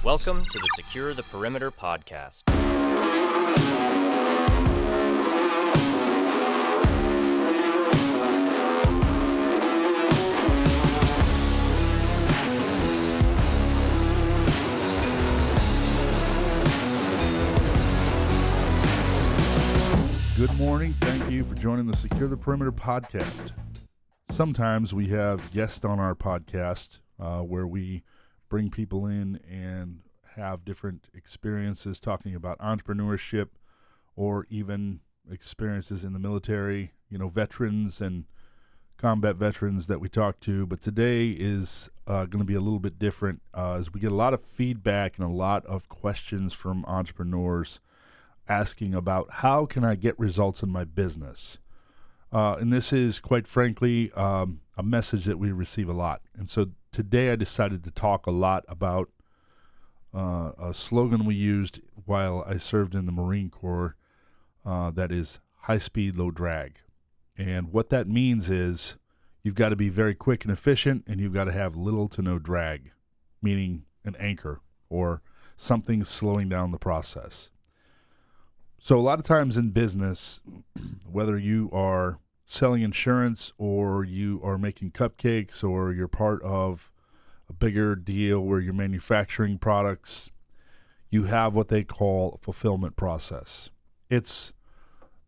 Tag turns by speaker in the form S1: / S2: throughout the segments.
S1: Welcome to the Secure the Perimeter podcast.
S2: Good morning. Thank you for joining the Secure the Perimeter podcast. Sometimes we have guests on our podcast where we bring people in and have different experiences talking about entrepreneurship or even experiences in the military, veterans and combat veterans that we talk to. But today is going to be a little bit different as we get a lot of feedback and a lot of questions from entrepreneurs asking about how can I get results in my business. And this is, quite frankly, a message that we receive a lot. And so today I decided to talk a lot about a slogan we used while I served in the Marine Corps that is high speed, low drag. And what that means is you've got to be very quick and efficient, and you've got to have little to no drag, meaning an anchor or something slowing down the process. So a lot of times in business, whether you are selling insurance or you are making cupcakes or you're part of a bigger deal where you're manufacturing products, you have what they call a fulfillment process. It's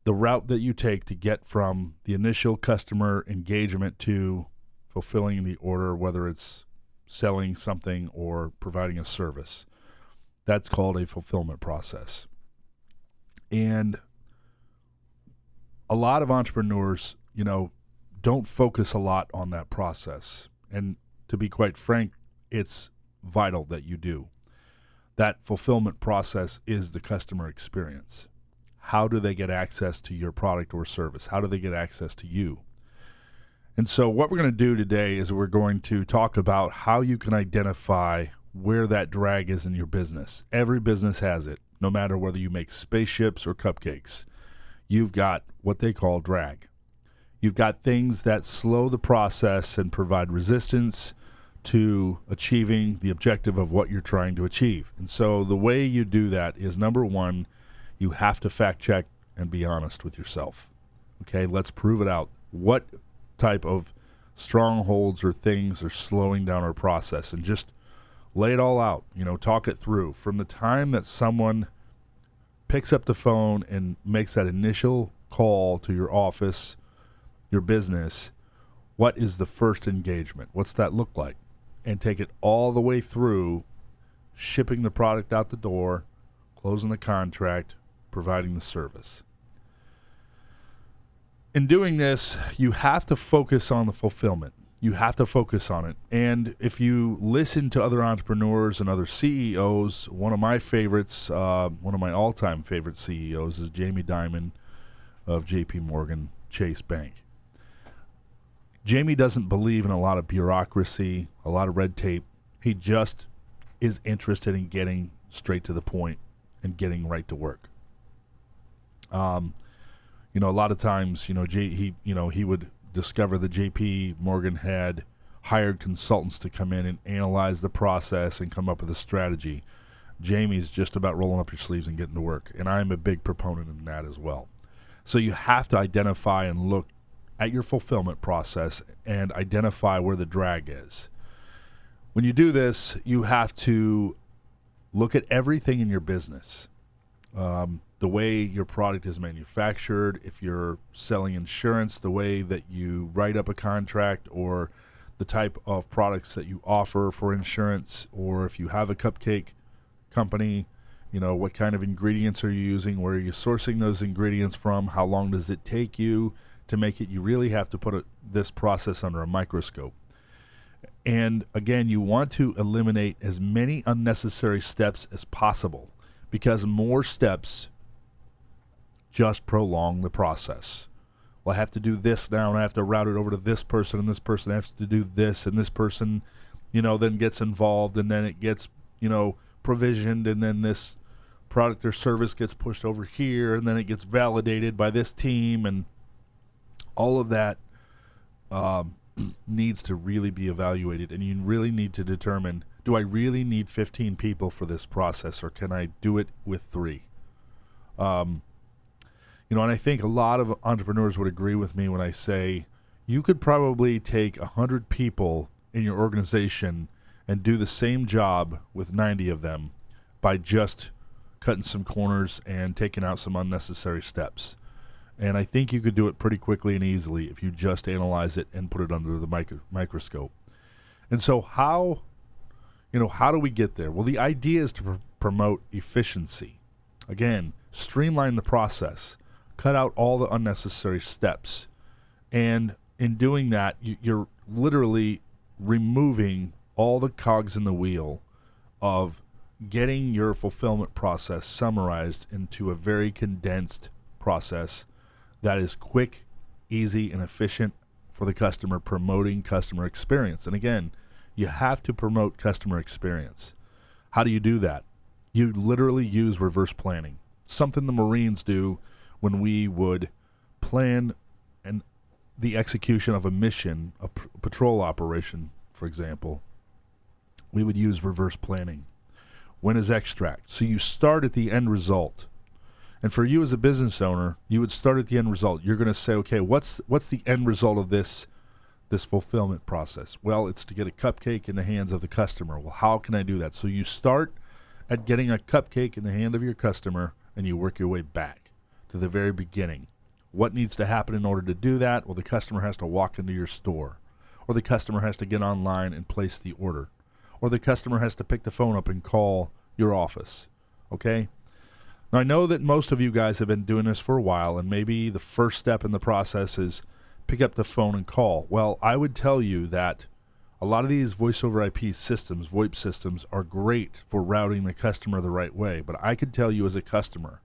S2: the route that you take to get from the initial customer engagement to fulfilling the order, whether it's selling something or providing a service. That's called a fulfillment process. And a lot of entrepreneurs, don't focus a lot on that process. And to be quite frank, it's vital that you do. That fulfillment process is the customer experience. How do they get access to your product or service? How do they get access to you? And so what we're going to do today is we're going to talk about how you can identify where that drag is in your business. Every business has it. No matter whether you make spaceships or cupcakes, you've got what they call drag. You've got things that slow the process and provide resistance to achieving the objective of what you're trying to achieve. And so the way you do that is, number one, you have to fact check and be honest with yourself. Okay, let's prove it out. What type of strongholds or things are slowing down our process? And just lay it all out, talk it through. From the time that someone picks up the phone and makes that initial call to your office, your business, what is the first engagement? What's that look like? And take it all the way through shipping the product out the door, closing the contract, providing the service. In doing this, you have to focus on the fulfillment. You have to focus on it. And if you listen to other entrepreneurs and other CEOs, one of my favorites, one of my all-time favorite CEOs is Jamie Dimon of JP Chase Bank. Jamie doesn't believe in a lot of bureaucracy, a lot of red tape. He just is interested in getting straight to the point and getting right to work. A lot of times, he would discover that JP Morgan had hired consultants to come in and analyze the process and come up with a strategy. Jamie's just about rolling up your sleeves and getting to work, and I'm a big proponent in that as well. So you have to identify and look at your fulfillment process and identify where the drag is. When you do this, you have to look at everything in your business. The way your product is manufactured, if you're selling insurance, the way that you write up a contract, or the type of products that you offer for insurance, or if you have a cupcake company, what kind of ingredients are you using, where are you sourcing those ingredients from, how long does it take you to make it. You really have to put this process under a microscope. And again, you want to eliminate as many unnecessary steps as possible, because more steps just prolong the process. Well, I have to do this now, and I have to route it over to this person, and this person has to do this, and this person, then gets involved, and then it gets, provisioned, and then this product or service gets pushed over here, and then it gets validated by this team, and all of that needs to really be evaluated, and you really need to determine, do I really need 15 people for this process, or can I do it with 3? And I think a lot of entrepreneurs would agree with me when I say you could probably take 100 people in your organization and do the same job with 90 of them by just cutting some corners and taking out some unnecessary steps. And I think you could do it pretty quickly and easily if you just analyze it and put it under the microscope. And so how do we get there? Well, the idea is to promote efficiency. Again, streamline the process, cut out all the unnecessary steps. And in doing that, you're literally removing all the cogs in the wheel of getting your fulfillment process summarized into a very condensed process that is quick, easy, and efficient for the customer, promoting customer experience. And again, you have to promote customer experience. How do you do that? You literally use reverse planning, something the Marines do when we would plan the execution of a mission, a patrol operation, for example. We would use reverse planning. When is extract? So you start at the end result. And for you as a business owner, you would start at the end result. You're going to say, okay, what's the end result of this fulfillment process? Well, it's to get a cupcake in the hands of the customer. Well, how can I do that? So you start at getting a cupcake in the hand of your customer, and you work your way back to the very beginning. What needs to happen in order to do that? Well, the customer has to walk into your store, or the customer has to get online and place the order, or the customer has to pick the phone up and call your office. Okay? Now, I know that most of you guys have been doing this for a while, and maybe the first step in the process is pick up the phone and call. Well, I would tell you that a lot of these voice over IP systems, VoIP systems, are great for routing the customer the right way. But I could tell you as a customer,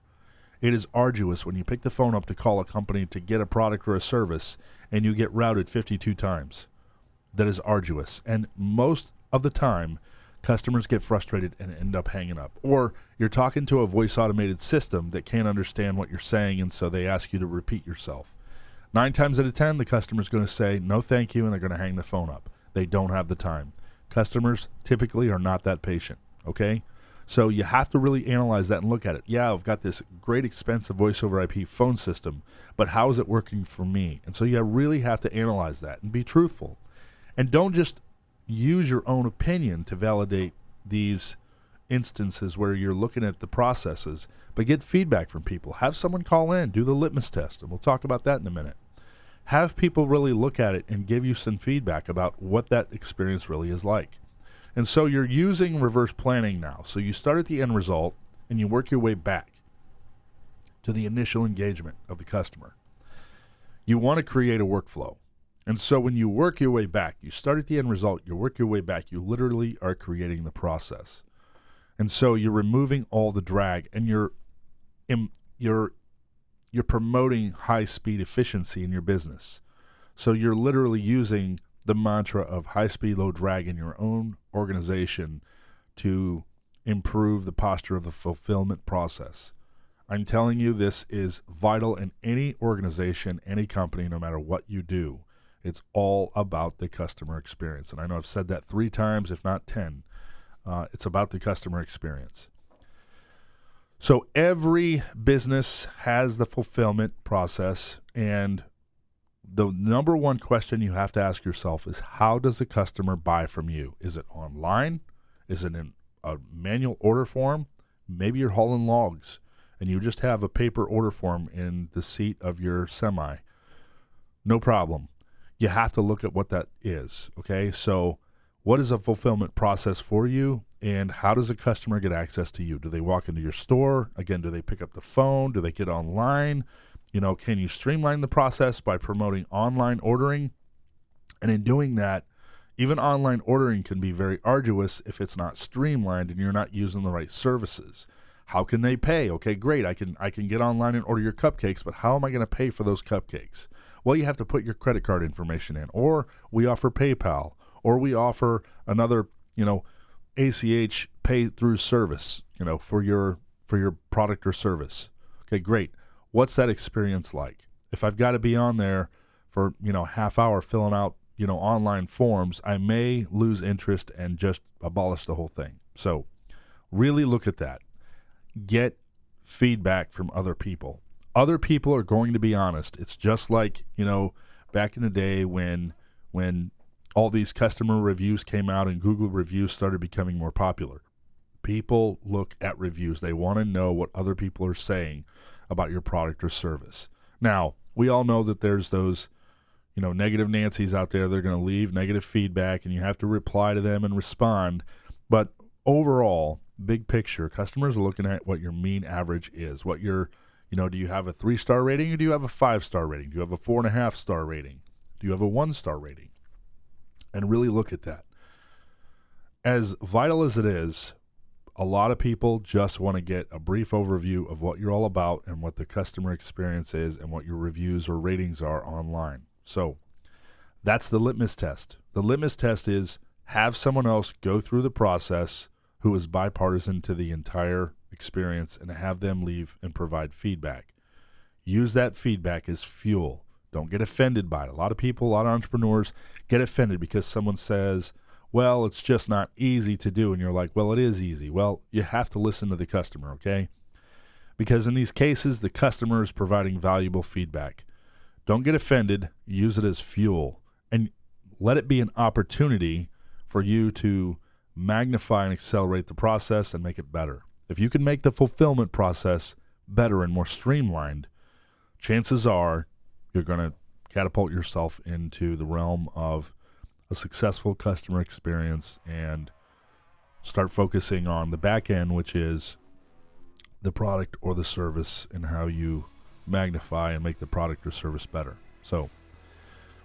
S2: it is arduous when you pick the phone up to call a company to get a product or a service and you get routed 52 times. That is arduous. And most of the time, customers get frustrated and end up hanging up. Or you're talking to a voice automated system that can't understand what you're saying, and so they ask you to repeat yourself. 9 times out of 10, the customer's going to say, no thank you, and they're going to hang the phone up. They don't have the time. Customers typically are not that patient, okay? So you have to really analyze that and look at it. Yeah, I've got this great expensive voice over IP phone system, but how is it working for me? And so you really have to analyze that and be truthful. And don't just use your own opinion to validate these instances where you're looking at the processes, but get feedback from people. Have someone call in, do the litmus test, and we'll talk about that in a minute. Have people really look at it and give you some feedback about what that experience really is like. And so you're using reverse planning now. So you start at the end result and you work your way back to the initial engagement of the customer. You want to create a workflow. And so when you work your way back, you start at the end result, you work your way back, you literally are creating the process. And so you're removing all the drag, and you're promoting high-speed efficiency in your business. So you're literally using the mantra of high speed, low drag in your own organization to improve the posture of the fulfillment process. I'm telling you, this is vital in any organization, any company, no matter what you do. It's all about the customer experience. And I know I've said that 3 times, if not 10. It's about the customer experience. So every business has the fulfillment process, and the number one question you have to ask yourself is, how does the customer buy from you? Is it online? Is it in a manual order form? Maybe you're hauling logs and you just have a paper order form in the seat of your semi. No problem. You have to look at what that is, okay? So what is a fulfillment process for you, and how does a customer get access to you? Do they walk into your store? Again, do they pick up the phone? Do they get online? Can you streamline the process by promoting online ordering? And in doing that, even online ordering can be very arduous if it's not streamlined and you're not using the right services. How can they pay? Okay, great. I can get online and order your cupcakes, but how am I going to pay for those cupcakes? Well, you have to put your credit card information in, or we offer PayPal, or we offer another, ACH pay through service, for your product or service. Okay, great. What's that experience like? If I've got to be on there for, half hour filling out, online forums, I may lose interest and just abolish the whole thing. So really look at that. Get feedback from other people. Other people are going to be honest. It's just like, back in the day when all these customer reviews came out and Google reviews started becoming more popular. People look at reviews. They want to know what other people are saying about your product or service. Now, we all know that there's those, negative Nancy's out there. They're going to leave negative feedback and you have to reply to them and respond. But overall, big picture, customers are looking at what your mean average is, what your, do you have a 3-star rating or do you have a 5-star rating? Do you have a 4.5-star rating? Do you have a 1-star rating? And really look at that. As vital as it is, a lot of people just want to get a brief overview of what you're all about and what the customer experience is and what your reviews or ratings are online. So that's the litmus test. The litmus test is have someone else go through the process who is bipartisan to the entire experience and have them leave and provide feedback. Use that feedback as fuel. Don't get offended by it. A lot of people, a lot of entrepreneurs get offended because someone says, well, it's just not easy to do. And you're like, well, it is easy. Well, you have to listen to the customer, okay? Because in these cases, the customer is providing valuable feedback. Don't get offended. Use it as fuel. And let it be an opportunity for you to magnify and accelerate the process and make it better. If you can make the fulfillment process better and more streamlined, chances are you're going to catapult yourself into the realm of a successful customer experience and start focusing on the back end, which is the product or the service and how you magnify and make the product or service better. So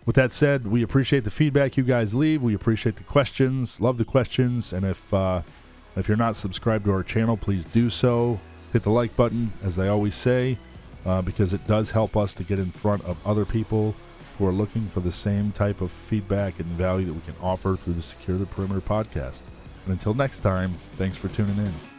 S2: with that said, we appreciate the feedback you guys leave. We appreciate the questions, love the questions. And if you're not subscribed to our channel, please do so. Hit the like button, as I always say, because it does help us to get in front of other people who are looking for the same type of feedback and value that we can offer through the Secure the Perimeter podcast. And until next time, thanks for tuning in.